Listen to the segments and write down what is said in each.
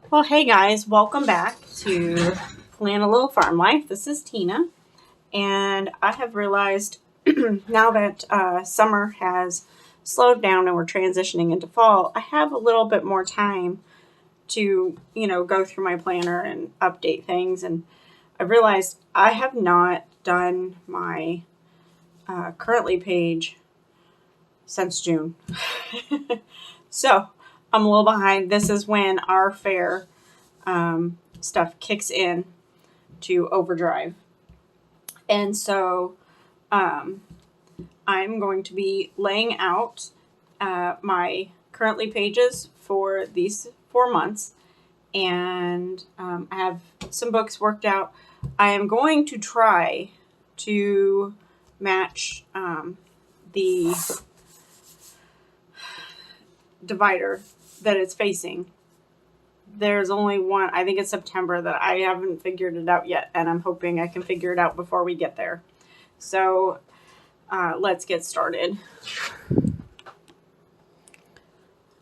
Well, hey guys, welcome back to Plan a Little Farm Life. This is Tina, and I have realized now that summer has slowed down and we're transitioning into fall, I have a little bit more time to, go through my planner and update things. And I realized I have not done my currently page since June. So I'm a little behind. This is when our fair stuff kicks in to overdrive. And so I'm going to be laying out my currently pages for these 4 months. And I have some books worked out. I am going to try to match the divider that it's facing. There's only one, I think it's September, that I haven't figured it out yet, and I'm hoping I can figure it out before we get there. So let's get started.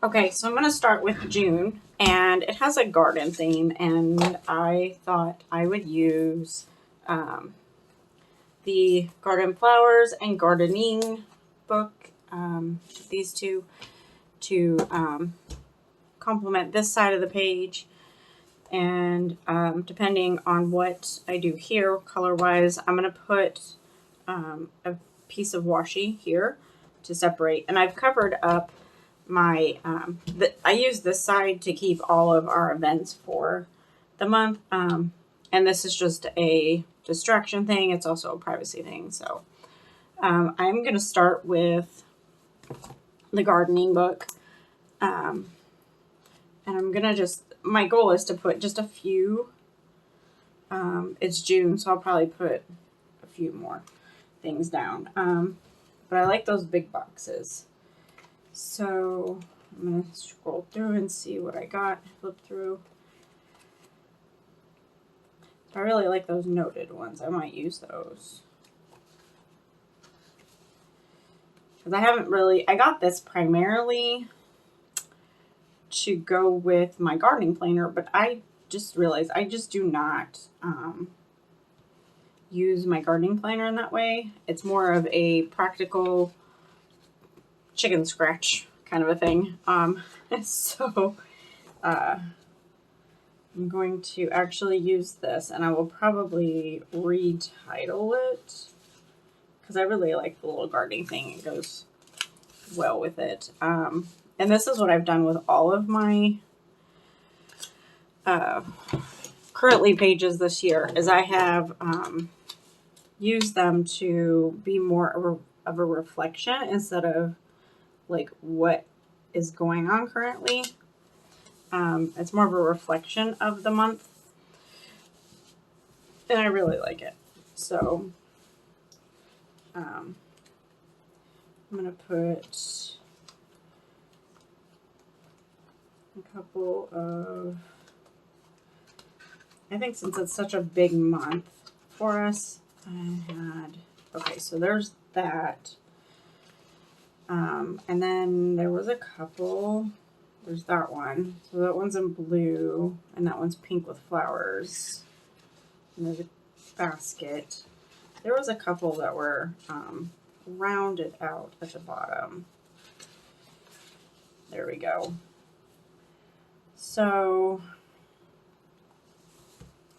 Okay, so I'm going to start with June, and it has a garden theme, and I thought I would use the Garden Flowers and Gardening book, these two, to complement this side of the page. And depending on what I do here color wise, I'm going to put a piece of washi here to separate. And I've covered up my I use this side to keep all of our events for the month, and this is just a distraction thing. It's also a privacy thing. So I'm going to start with the gardening book, and I'm going to just, my goal is to put just a few. It's June, so I'll probably put a few more things down. But I like those big boxes. So I'm going to scroll through and see what I got. Flip through. I really like those noted ones. I might use those. Because I haven't really, I got this primarily to go with my gardening planner, but I just realized I just do not use my gardening planner in that way. It's more of a practical chicken scratch kind of a thing. So I'm going to actually use this, and I will probably retitle it because I really like the little gardening thing. It goes well with it. And this is what I've done with all of my currently pages this year, is I have used them to be more of a reflection instead of like what is going on currently. It's more of a reflection of the month, and I really like it. So I'm gonna put a couple of, I think since it's such a big month for us, I had, okay, so there's that. And then there was a couple, there's that one. So that one's in blue, and that one's pink with flowers. And there's a basket. There was a couple that were rounded out at the bottom. There we go. So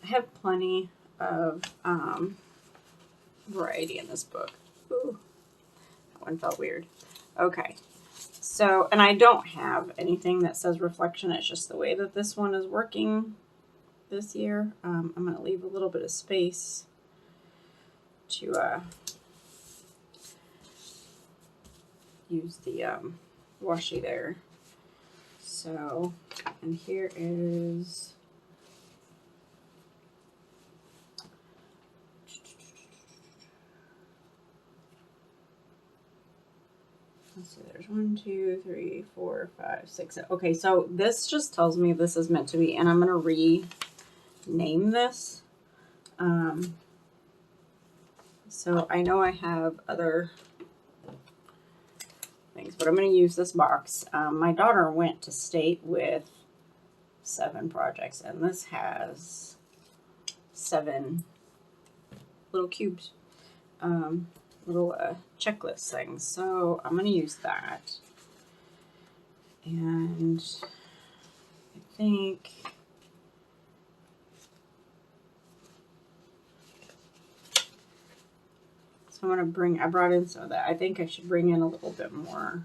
I have plenty of variety in this book. Ooh, that one felt weird. Okay, so, and I don't have anything that says reflection. It's just the way that this one is working this year. I'm going to leave a little bit of space to use the washi there. So, and here is, let's see, there's 1, 2, 3, 4, 5, 6. Okay, so this just tells me this is meant to be, and I'm going to rename this. So I know I have other things, but I'm going to use this box. My daughter went to state with 7 projects, and this has 7 little cubes, little checklist things. So I'm going to use that. And I think so. I'm going to I brought in some of that. I think I should bring in a little bit more.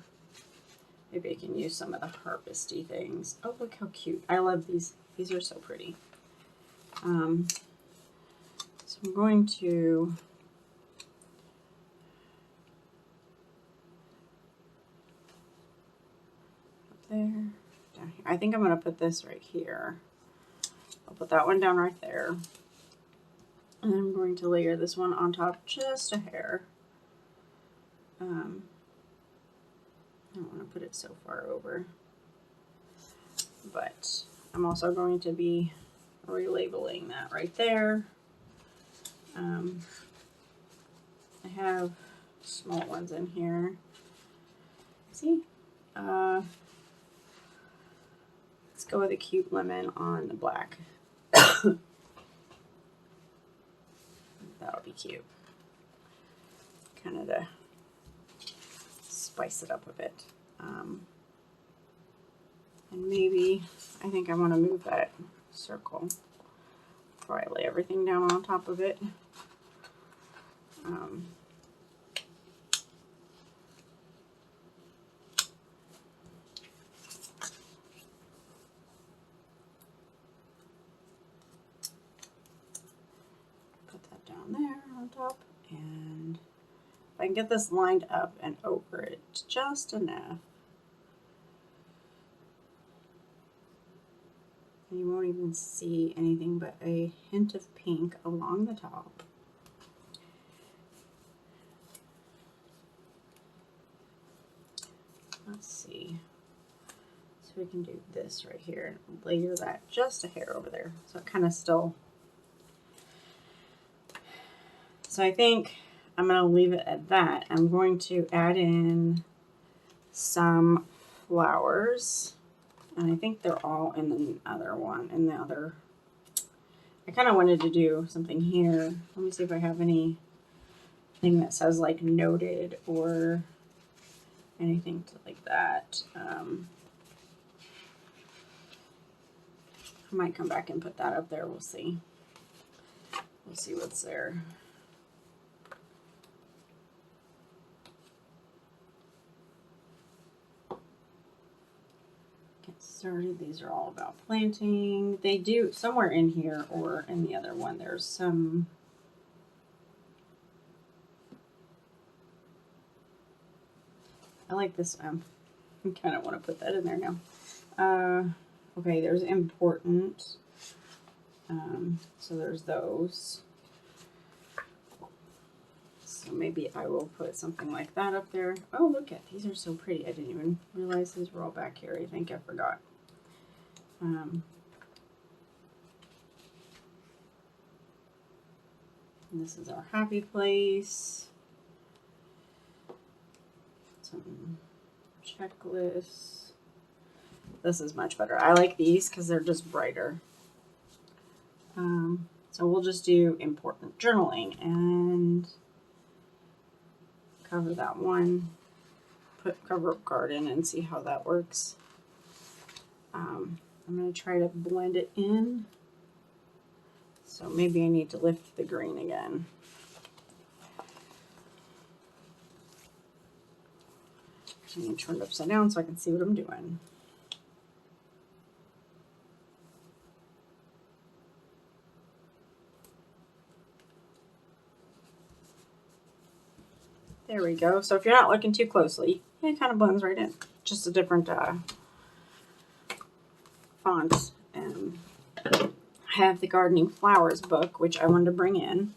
Maybe I can use some of the harvesty things. Oh, look how cute. I love these. These are so pretty. So I'm going to there, down here. I think I'm going to put this right here. I'll put that one down right there. And I'm going to layer this one on top just a hair. I don't want to put it so far over. But I'm also going to be relabeling that right there. I have small ones in here. See? Let's go with a cute lemon on the black. That'll be cute. Kind of to spice it up a bit. And maybe, I think I want to move that circle before I lay everything down on top of it. Put that down there on top, and if I can get this lined up and over it just enough, you won't even see anything but a hint of pink along the top. Let's see. So we can do this right here and layer that just a hair over there. So it kind of still. So I think I'm going to leave it at that. I'm going to add in some flowers. And I think they're all in the other one, I kind of wanted to do something here. Let me see if I have anything that says like noted or anything like that. I might come back and put that up there. We'll see. We'll see what's there. Started. These are all about planting. They do somewhere in here or in the other one. There's some. I like this one. I kind of want to put that in there now. Okay, there's important. So there's those. So maybe I will put something like that up there. Oh, look at these are so pretty. I didn't even realize these were all back here. I think I forgot. This is our happy place. Some checklists. This is much better. I like these because they're just brighter. So we'll just do important journaling and cover that one. Cover up garden and see how that works. I'm going to try to blend it in. So maybe I need to lift the green again. I need to turn it upside down so I can see what I'm doing. There we go. So if you're not looking too closely, it kind of blends right in. Just a different font. And I have the Gardening Flowers book, which I wanted to bring in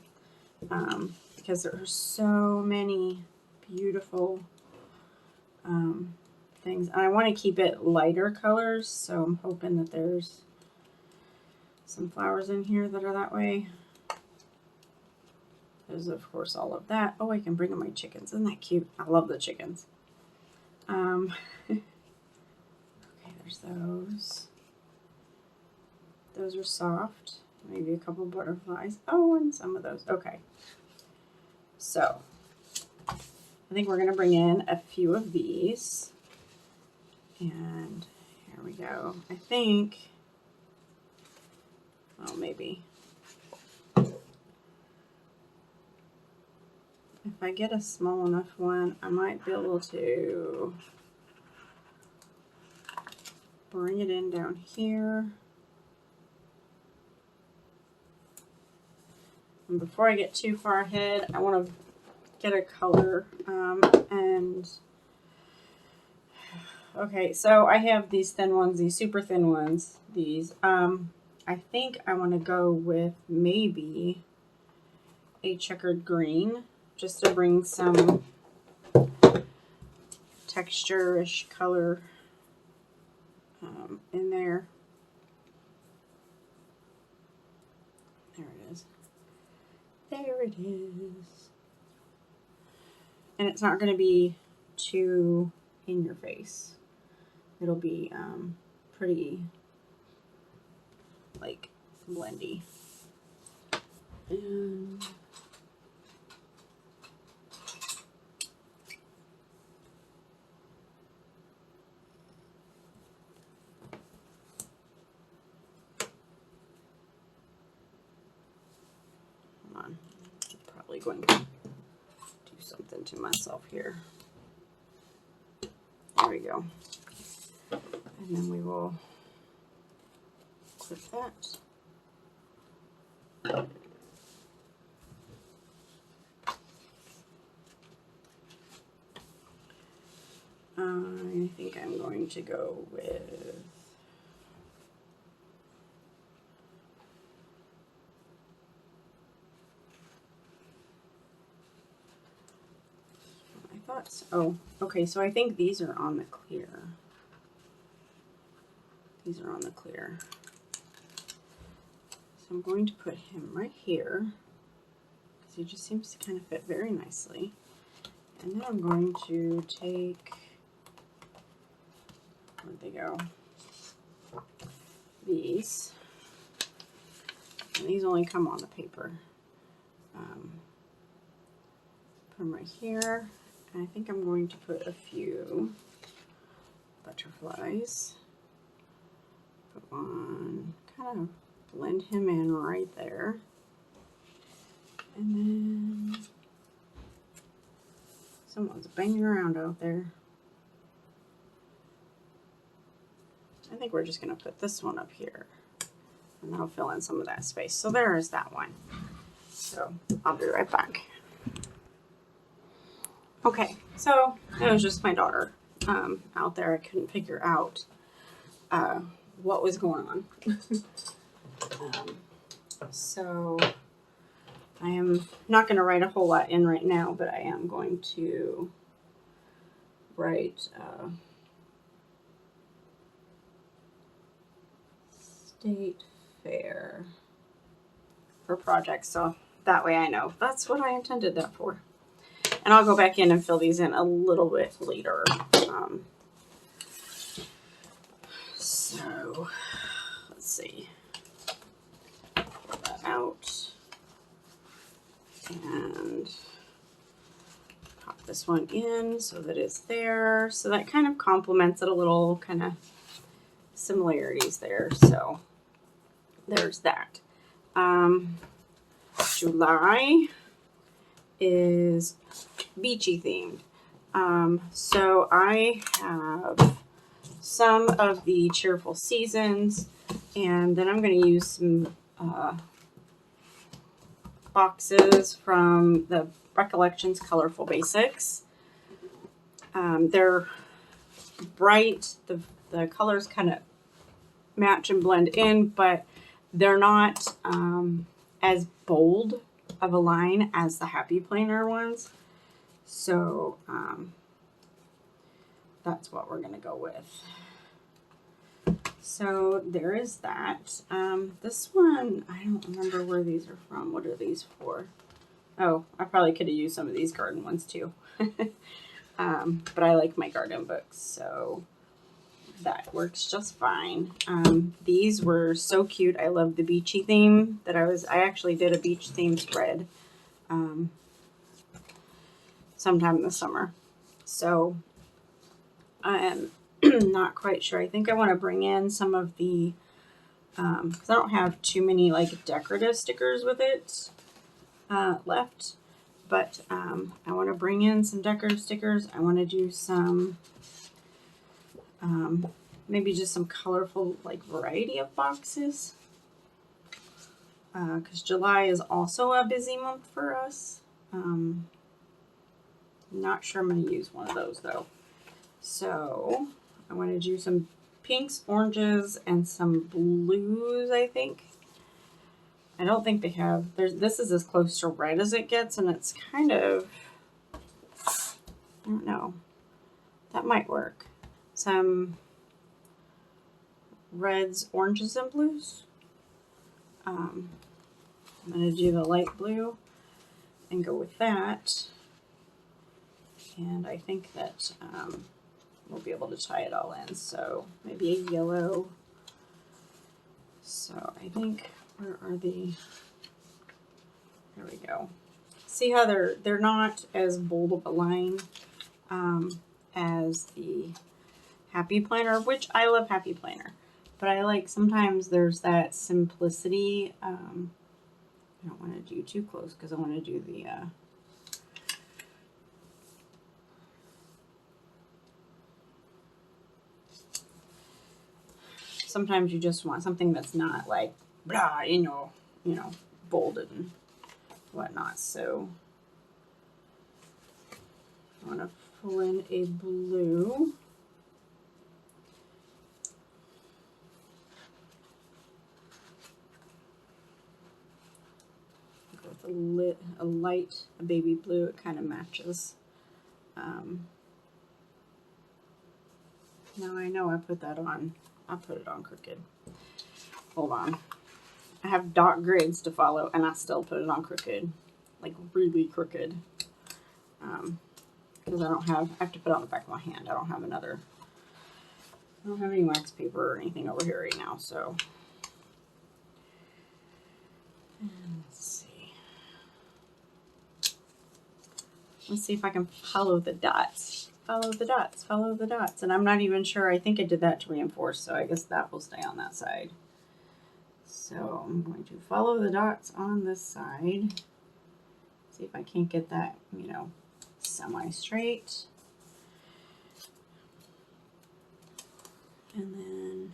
because there are so many beautiful things. And I want to keep it lighter colors, so I'm hoping that there's some flowers in here that are that way. There's, of course, all of that. Oh, I can bring in my chickens. Isn't that cute? I love the chickens. Okay, there's those. Those are soft. Maybe a couple butterflies. Oh, and some of those. Okay. So I think we're going to bring in a few of these. And here we go. I think, well, maybe. If I get a small enough one, I might be able to bring it in down here. And before I get too far ahead, I want to get a color. Okay, so I have these thin ones, these super thin ones. These. I think I want to go with maybe a checkered green, just to bring some texture-ish color in there. There it is. There it is. And it's not going to be too in your face. It'll be pretty like blendy. And hold on. I'm probably going to do something to myself here. There we go. And then we will clip that. I think I'm going to go with oh, okay, so I think these are on the clear. These are on the clear. So I'm going to put him right here because he just seems to kind of fit very nicely. And then I'm going to take, where'd they go? These. And these only come on the paper. Put them right here. And I think I'm going to put a few butterflies. Put one, kind of blend him in right there. And then someone's banging around out there. I think we're just going to put this one up here. And that'll fill in some of that space. So there is that one. So I'll be right back. Okay, so it was just my daughter out there. I couldn't figure out what was going on. So I am not going to write a whole lot in right now, but I am going to write State Fair for projects, so that way I know that's what I intended that for. And I'll go back in and fill these in a little bit later. So let's see. Pull that out and pop this one in so that it's there. So that kind of complements it a little, kind of similarities there. So there's that. July is beachy themed. So I have some of the Cheerful Seasons, and then I'm going to use some boxes from the Recollections Colorful Basics. They're bright. The colors kind of match and blend in, but they're not as bold of a line as the Happy Planner ones. So that's what we're going to go with. So there is that. This one, I don't remember where these are from. What are these for? Oh, I probably could have used some of these garden ones too. But I like my garden books, so that works just fine. These were so cute. I love the beachy theme that I actually did a beach theme spread sometime this summer. So I am not quite sure. I think I want to bring in some of the, because I don't have too many like decorative stickers with it left. But I want to bring in some decorative stickers. I want to do some, maybe just some colorful like variety of boxes. Because July is also a busy month for us. Not sure I'm going to use one of those though. So I want to do some pinks, oranges, and some blues, I think. I don't think they have, this is as close to red as it gets, and it's kind of, I don't know, that might work. Some reds, oranges, and blues. I'm going to do the light blue and go with that. And I think that we'll be able to tie it all in. So maybe a yellow. So I think, where are the, there we go. See how they're not as bold of a line as the Happy Planner, which I love Happy Planner. But I like, sometimes there's that simplicity. I don't want to do too close because I want to do the, sometimes you just want something that's not like, blah, you know, bolded and whatnot. So I want to pull in a blue. Go with a light, a baby blue. It kind of matches. Now I know I put that on. I put it on crooked. Hold on. I have dot grids to follow, and I still put it on crooked, like really crooked. Because I have to put it on the back of my hand. I don't have any wax paper or anything over here right now, so. And let's see if I can follow the dots. Follow the dots, follow the dots. And I'm not even sure, I think I did that to reinforce, so I guess that will stay on that side. So I'm going to follow the dots on this side. See if I can't get that, semi-straight. And then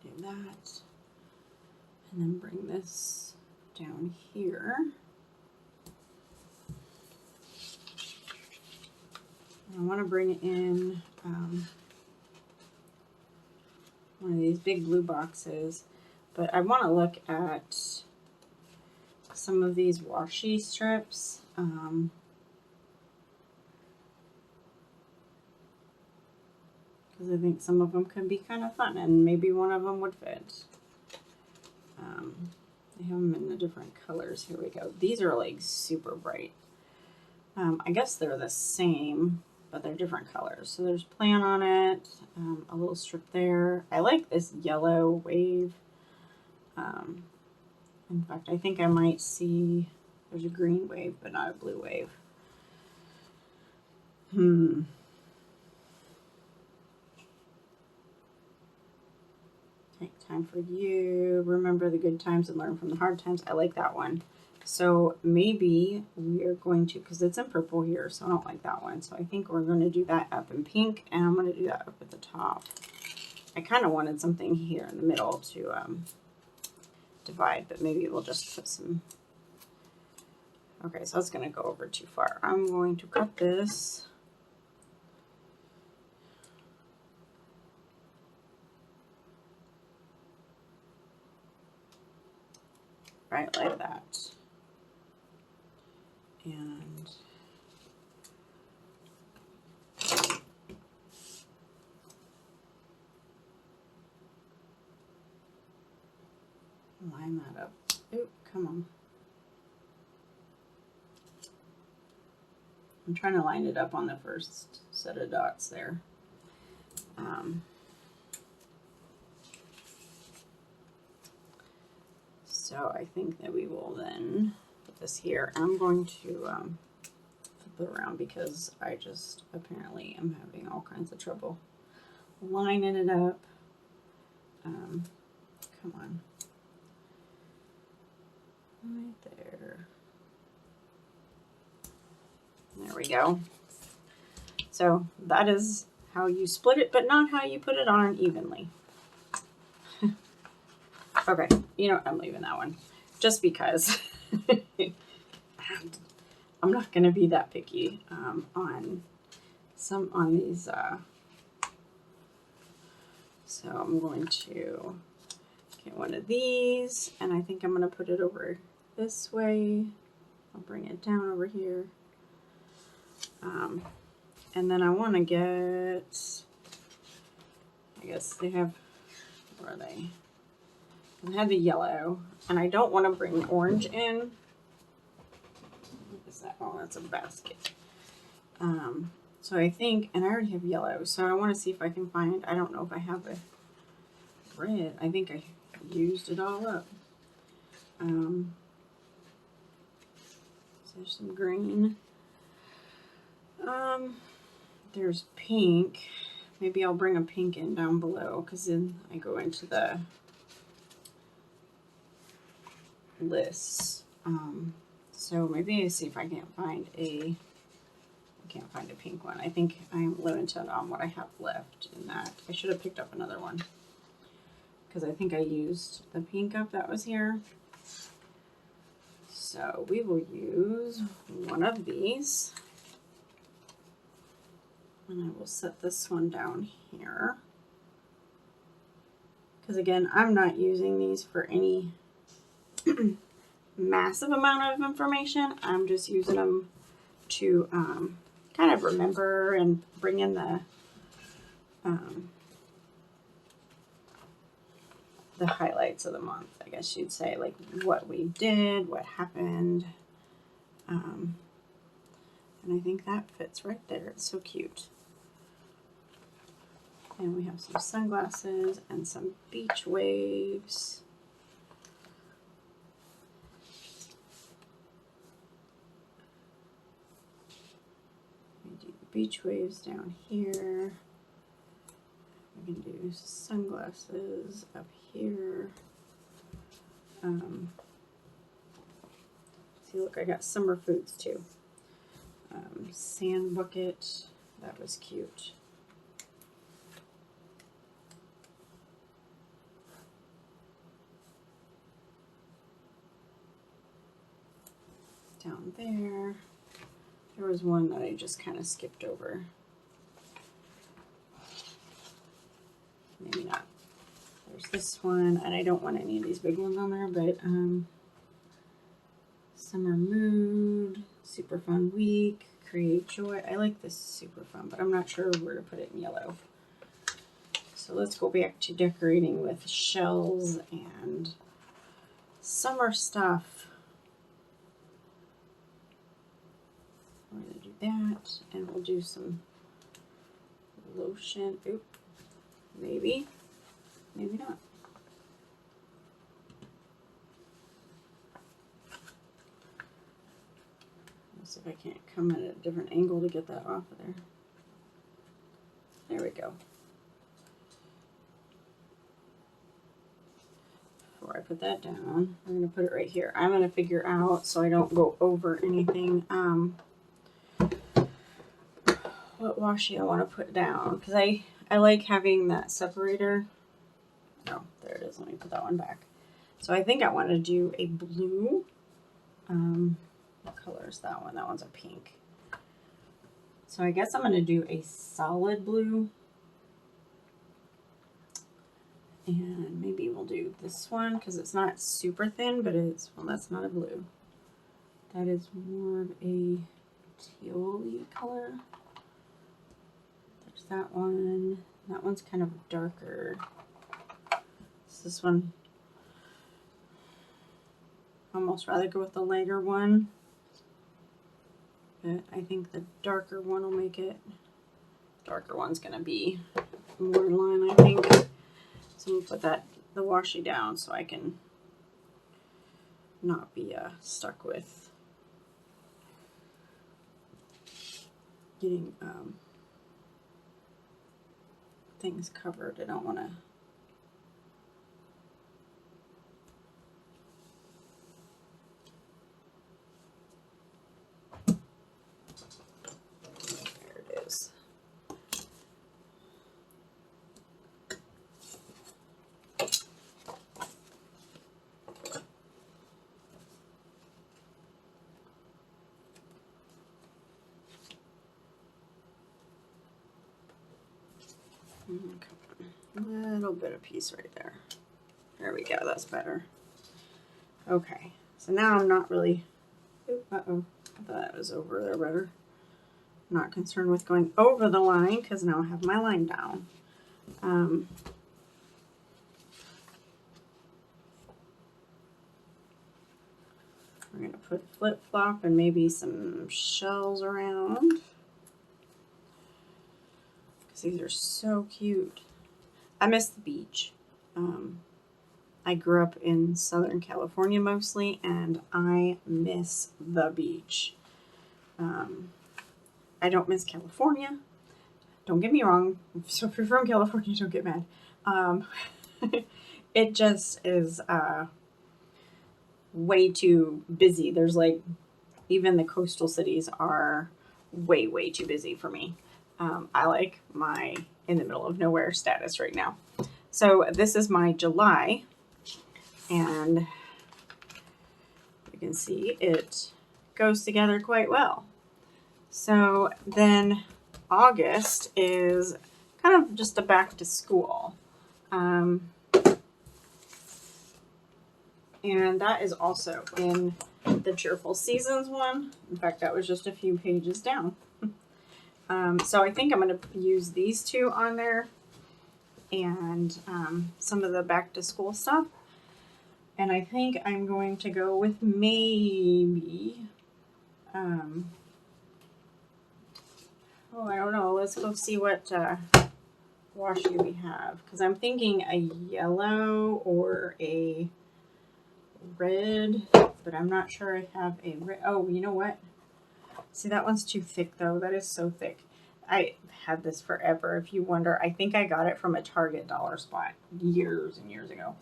do that. And then bring this down here. I want to bring in one of these big blue boxes, but I want to look at some of these washi strips. Because I think some of them can be kind of fun, and maybe one of them would fit. I have them in the different colors. Here we go. These are like super bright. I guess they're the same, but they're different colors. So there's plan on it, a little strip there. I like this yellow wave. In fact, I think I might see, there's a green wave, but not a blue wave. Take time for you. Remember the good times and learn from the hard times. I like that one. So maybe we are going to, because it's in purple here, so I don't like that one. So I think we're going to do that up in pink, and I'm going to do that up at the top. I kind of wanted something here in the middle to divide, but maybe we'll just put some. Okay, so that's going to go over too far. I'm going to cut this. Right like that. And line that up. Oop, come on. I'm trying to line it up on the first set of dots there. So I think that we will then put this here. I'm going to flip it around because I just apparently am having all kinds of trouble lining it up. Come on. Right there. There we go. So that is how you split it, but not how you put it on evenly. Okay, you know what? I'm leaving that one just because I'm not going to be that picky on these. So I'm going to get one of these, and I think I'm going to put it over this way. I'll bring it down over here. And then I want to get, I guess they have, where are they? I have the yellow, and I don't want to bring orange in. What is that? Oh, that's a basket. So I think, and I already have yellow, so I want to see if I can find, I don't know if I have a red. I think I used it all up. So there's some green. There's pink. Maybe I'll bring a pink in down below, because then I go into the lists. So maybe I see if I can't find a pink one. I think I'm limited on what I have left in that. I should have picked up another one because I think I used the pink up that was here. So we will use one of these, and I will set this one down here because again, I'm not using these for any massive amount of information. I'm just using them to kind of remember and bring in the highlights of the month, I guess you'd say, like what we did, what happened. And I think that fits right there. It's so cute. And we have some sunglasses and some beach waves. Beach waves down here. We can do sunglasses up here. See, look, I got summer foods too. Sand bucket, that was cute. Down there. There was one that I just kind of skipped over. Maybe not. There's this one, and I don't want any of these big ones on there, but summer mood, super fun week, create joy. I like this super fun, but I'm not sure where to put it in yellow. So let's go back to decorating with shells and summer stuff. We're going to do that, and we'll do some lotion. Oop, maybe not. Let's see if I can't come at a different angle to get that off of there. There we go. Before I put that down, I'm going to put it right here. I'm going to figure out, so I don't go over anything, what washi I want to put down, because I like having that separator. Oh, there it is. Let me put that one back. So I think I want to do a blue. What color is that one? That one's a pink. So I guess I'm going to do a solid blue. And maybe we'll do this one because it's not super thin, but it's, well, that's not a blue. That is more of a teal-y color. There's that one. That one's kind of darker. This one, almost rather go with the lighter one. But I think the darker one will make it. Darker one's gonna be more in line, I think. So I'm gonna put the washi down so I can not be stuck with getting things covered. I don't want to. There it is. A little bit of piece right there. There we go, that's better. Okay, so now I'm not really, uh-oh, I thought it was over there better. I'm not concerned with going over the line because now I have my line down. We're going to put flip-flop and maybe some shells around. Because these are so cute. I miss the beach. I grew up in Southern California mostly, and I miss the beach. I don't miss California. Don't get me wrong. So if you're from California, don't get mad. It just is way too busy. There's like, even the coastal cities are way, way too busy for me. I like my in the middle of nowhere status right now. So this is my July, and you can see it goes together quite well. So then August is kind of just a back to school. And that is also in the Cheerful Seasons one. In fact, that was just a few pages down. So I think I'm going to use these two on there and some of the back to school stuff. And I think I'm going to go with maybe, oh, I don't know. Let's go see what washi we have. Because I'm thinking a yellow or a red, but I'm not sure I have a red. Oh, you know what? See, that one's too thick though. That is so thick. I had this forever. If you wonder, I think I got it from a Target dollar spot years and years ago.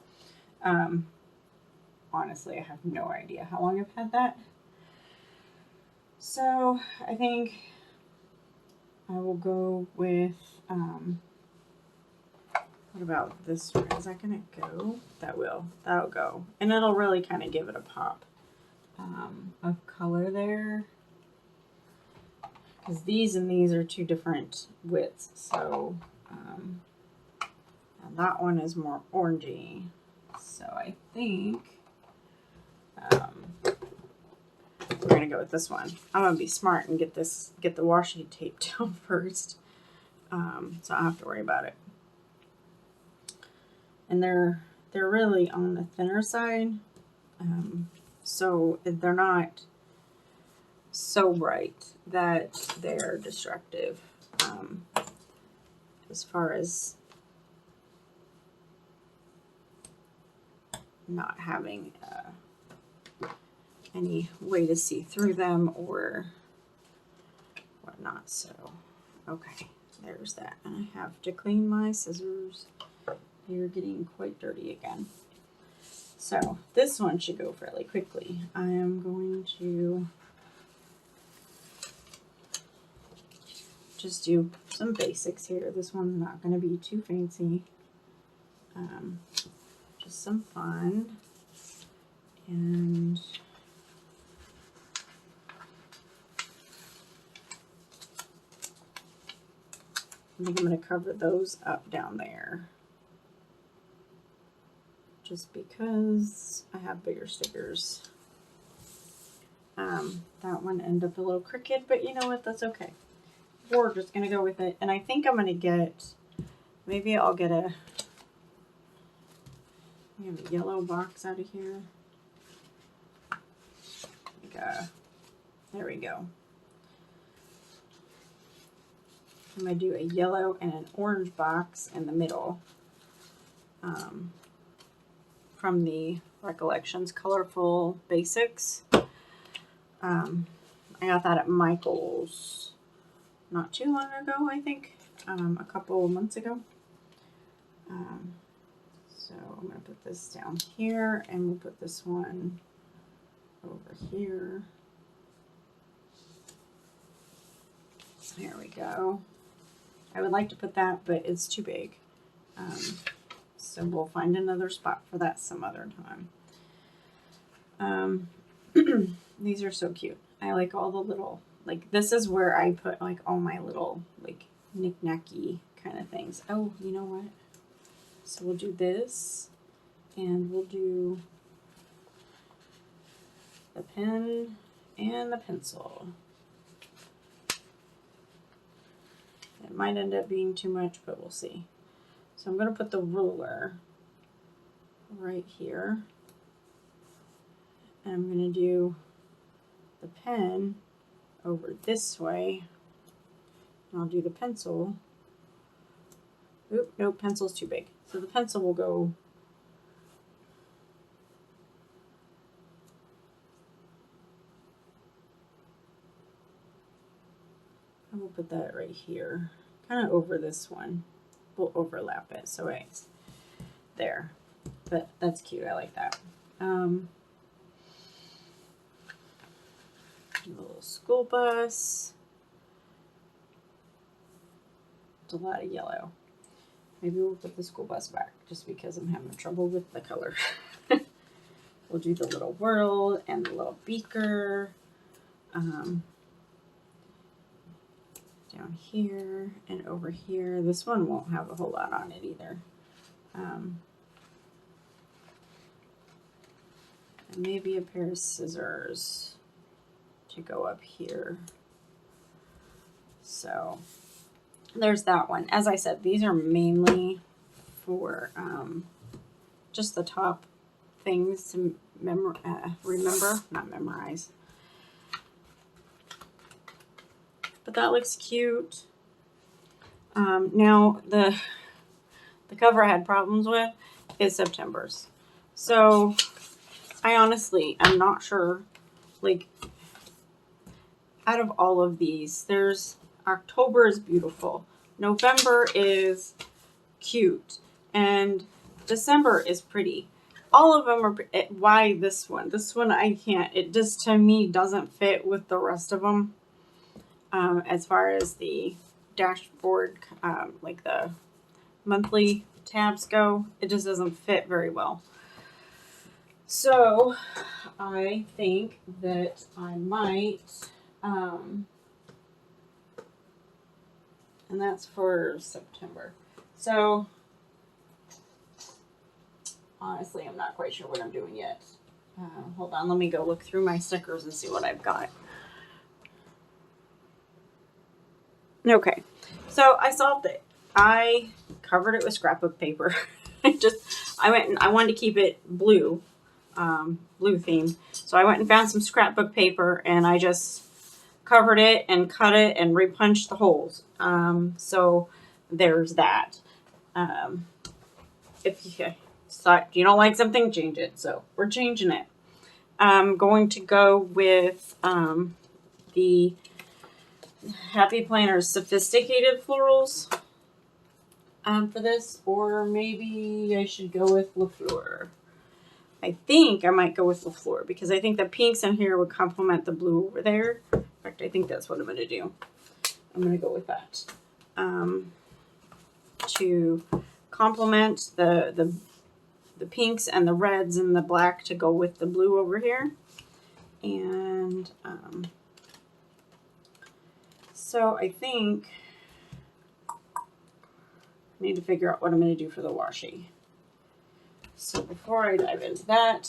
Honestly, I have no idea how long I've had that. So I think I will go with, what about this one? Is that going to go? That will. That'll go. And it'll really kind of give it a pop of color there. Because these and these are two different widths. So and that one is more orangey. So I think we're going to go with this one. I'm going to be smart and get the washi tape down first. So I don't have to worry about it. And they're really on the thinner side. So they're not so bright that they're destructive as far as not having any way to see through them or whatnot. So, okay, there's that. And I have to clean my scissors. They're getting quite dirty again. So this one should go fairly quickly. I am going to just do some basics here. This one's not going to be too fancy. Just some fun. And I think I'm going to cover those up down there. Just because I have bigger stickers. That one ended up a little crooked, but you know what? That's okay. We're just going to go with it. And I think I'm going to get, maybe I'll get a yellow box out of here. like a, there we go. I'm going to do a yellow and an orange box in the middle from the Recollections Colorful Basics. I got that at Michael's not too long ago, I think, a couple months ago. So I'm going to put this down here, and we'll put this one over here. There we go. I would like to put that, but it's too big. So we'll find another spot for that some other time. These are so cute. I like all the little, like, this is where I put like all my little like knick-knacky kind of things. Oh, you know what? So we'll do this, and we'll do the pen and the pencil. It might end up being too much, but we'll see. So I'm going to put the ruler right here. And I'm going to do the pen over this way. And I'll do the pencil. Oop, nope, pencil's too big. So the pencil will go I will put that right here, kind of over this one. We'll overlap it so it's there. But that's cute. I like that. Do a little school bus. It's a lot of yellow. Maybe we'll put the school bus back just because I'm having trouble with the color. We'll do the little world and the little beaker. Down here and over here. This one won't have a whole lot on it either. And maybe a pair of scissors to go up here. So there's that one. As I said, these are mainly for just the top things to remember, not memorize. But that looks cute. Now the cover I had problems with is September's. So I honestly am not sure, like, out of all of these, there's October is beautiful. November is cute. And December is pretty. All of them are, why this one? This one I can't, it just to me doesn't fit with the rest of them. As far as the dashboard, like the monthly tabs go, it just doesn't fit very well. So I think that I might, and that's for September. So honestly, I'm not quite sure what I'm doing yet. Hold on, let me go look through my stickers and see what I've got. Okay, so I solved it. I covered it with scrapbook paper. I wanted to keep it blue, blue theme. So I went and found some scrapbook paper, and I just covered it and cut it and repunched the holes. So there's that. If you don't like something, change it. So we're changing it. I'm going to go with the Happy Planners Sophisticated Florals for this, or maybe I should go with LaFleur. I think I might go with LaFleur because I think the pinks in here would complement the blue over there. In fact, I think that's what I'm going to do. I'm going to go with that to complement the pinks and the reds and the black to go with the blue over here. And so I think I need to figure out what I'm going to do for the washi. So before I dive into that,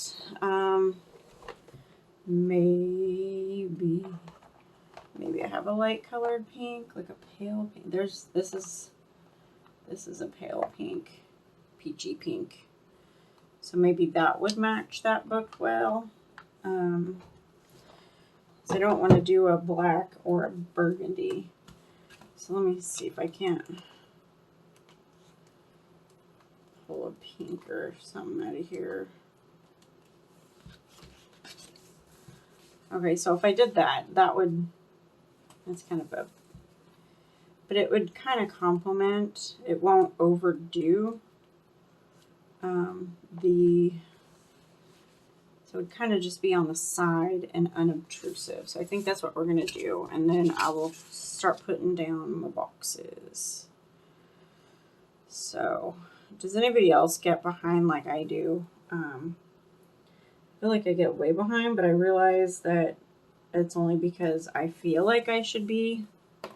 maybe I have a light colored pink, like a pale pink. This is a pale pink, peachy pink. So maybe that would match that book well. I don't want to do a black or a burgundy. So let me see if I can't pull a pink or something out of here. Okay, so if I did that, that's kind of a, but it would kind of complement, it won't overdo so it would kind of just be on the side and unobtrusive. So I think that's what we're going to do. And then I will start putting down my boxes. So does anybody else get behind like I do? I feel like I get way behind, but I realize that it's only because I feel like I should be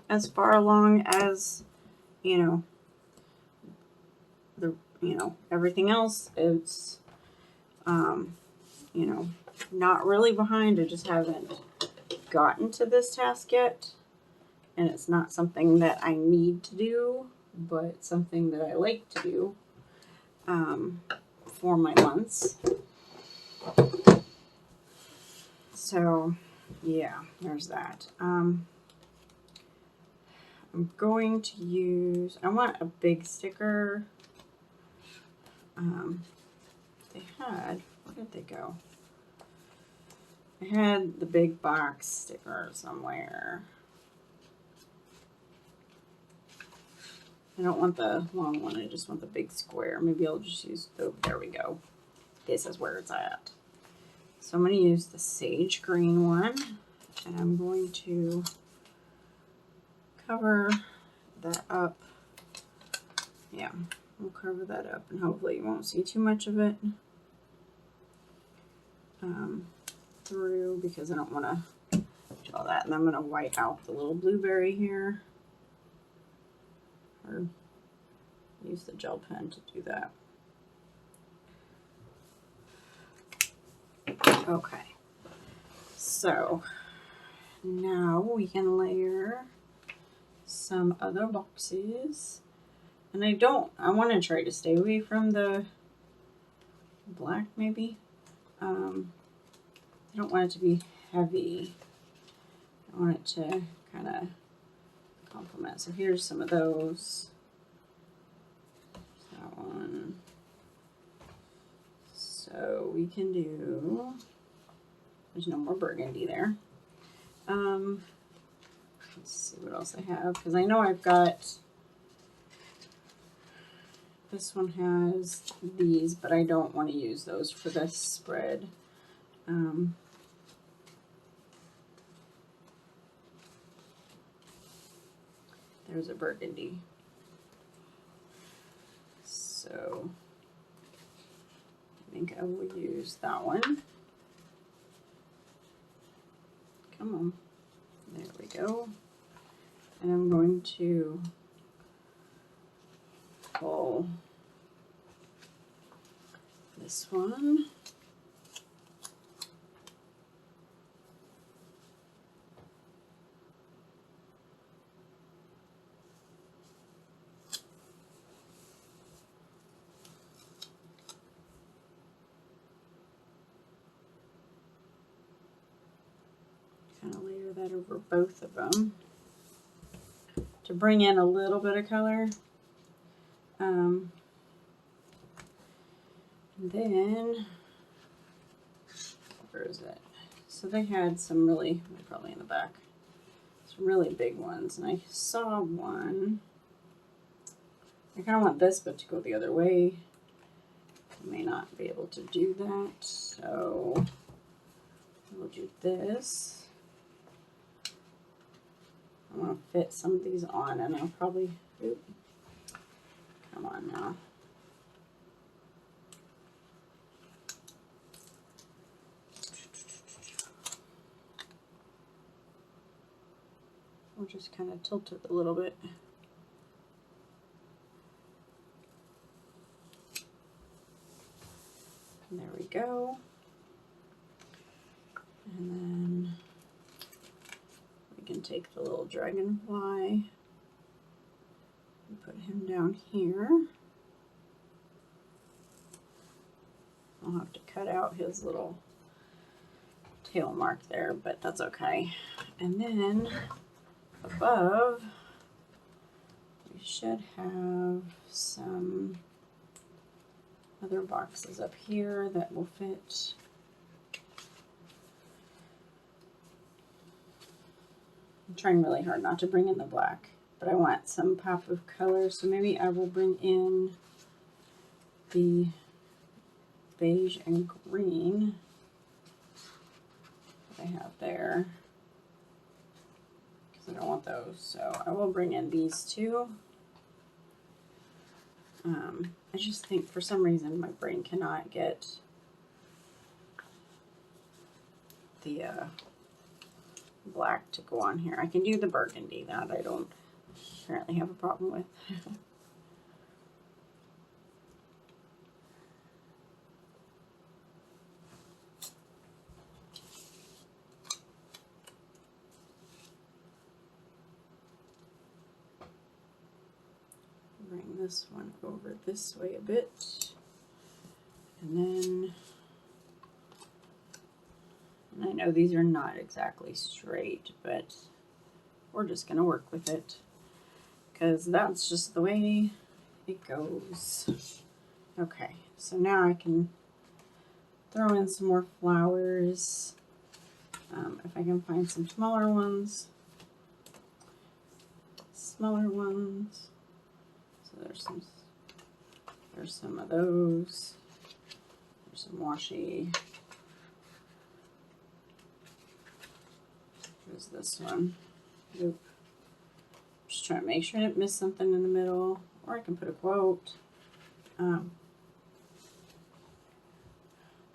as far along as, everything else. It's, not really behind. I just haven't gotten to this task yet. And it's not something that I need to do, but something that I like to do for my months. So, yeah, there's that. I'm going to use, I want a big sticker. Where did they go? I had the big box sticker somewhere. I don't want the long one, I just want the big square. Maybe I'll just use, oh, there we go. This is where it's at. So I'm going to use the sage green one, and I'm going to cover that up. Yeah, we'll cover that up, and hopefully you won't see too much of it through, because I don't want to do all that. And I'm going to white out the little blueberry here, or use the gel pen to do that. Okay, so now we can layer some other boxes. And I want to try to stay away from the black maybe. I don't want it to be heavy. I want it to kind of complement. So here's some of those. That one. So we can do, there's no more burgundy there. Let's see what else I have, because I know I've got, this one has these, but I don't want to use those for this spread. There's a burgundy. So I think I will use that one. Come on. There we go. And I'm going to pull this one. Kind of layer that over both of them to bring in a little bit of color. Then, where is it? So they had some really, probably in the back, some really big ones. And I saw one. I kind of want this, but to go the other way. I may not be able to do that. So we'll do this. I want to fit some of these on, and I'll probably, come on now. We'll just kind of tilt it a little bit. And there we go. And then we can take the little dragonfly and put him down here. I'll have to cut out his little tail mark there, but that's okay. And then above, we should have some other boxes up here that will fit. I'm trying really hard not to bring in the black, but I want some pop of color, so maybe I will bring in the beige and green that I have there, because I don't want those, so I will bring in these two. I just think for some reason my brain cannot get the black to go on here. I can do the burgundy, that I don't apparently have a problem with. Bring this one over this way a bit, and then, and I know these are not exactly straight, but we're just gonna work with it because that's just the way it goes. Okay, so now I can throw in some more flowers. If I can find some smaller ones. So there's some of those. There's some washi. There's this one. Nope. Just trying to make sure I didn't miss something in the middle, or I can put a quote.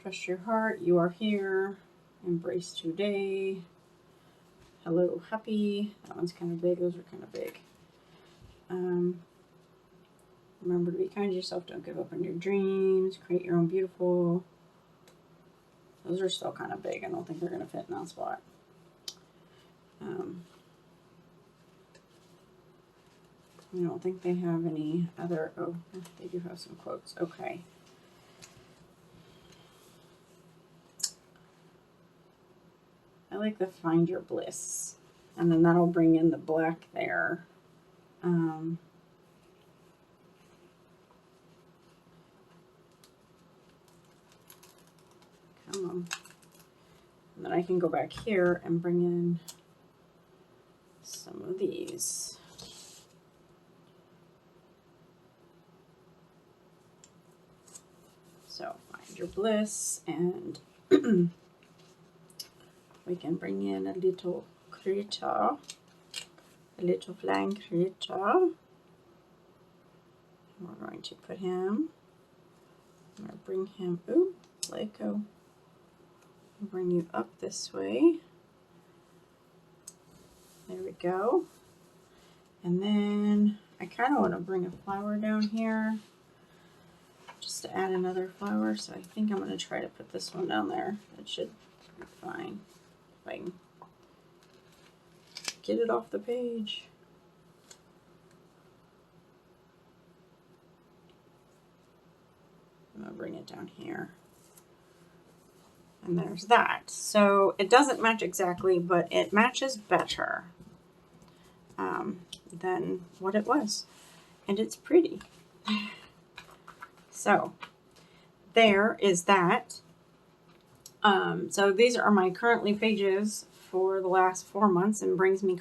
Trust your heart, you are here. Embrace today. Hello, happy. That one's kind of big. Those are kind of big. Remember to be kind to yourself. Don't give up on your dreams. Create your own beautiful. Those are still kind of big. I don't think they're going to fit in that spot. I don't think they have any other. Oh, they do have some quotes. Okay. I like the Find Your Bliss. And then that'll bring in the black there. Come on. And then I can go back here and bring in some of these. So Find Your Bliss, and we can bring in a little critter, a little flying critter. We're going to put him, I'm going to bring him, ooh, let go. I'll bring you up this way. There we go. And then I kind of want to bring a flower down here just to add another flower. So I think I'm going to try to put this one down there. It should be fine. If I can get it off the page. I'm going to bring it down here. And there's that. So it doesn't match exactly, but it matches better than what it was. And it's pretty. So there is that. So these are my currently pages for the last 4 months, and brings me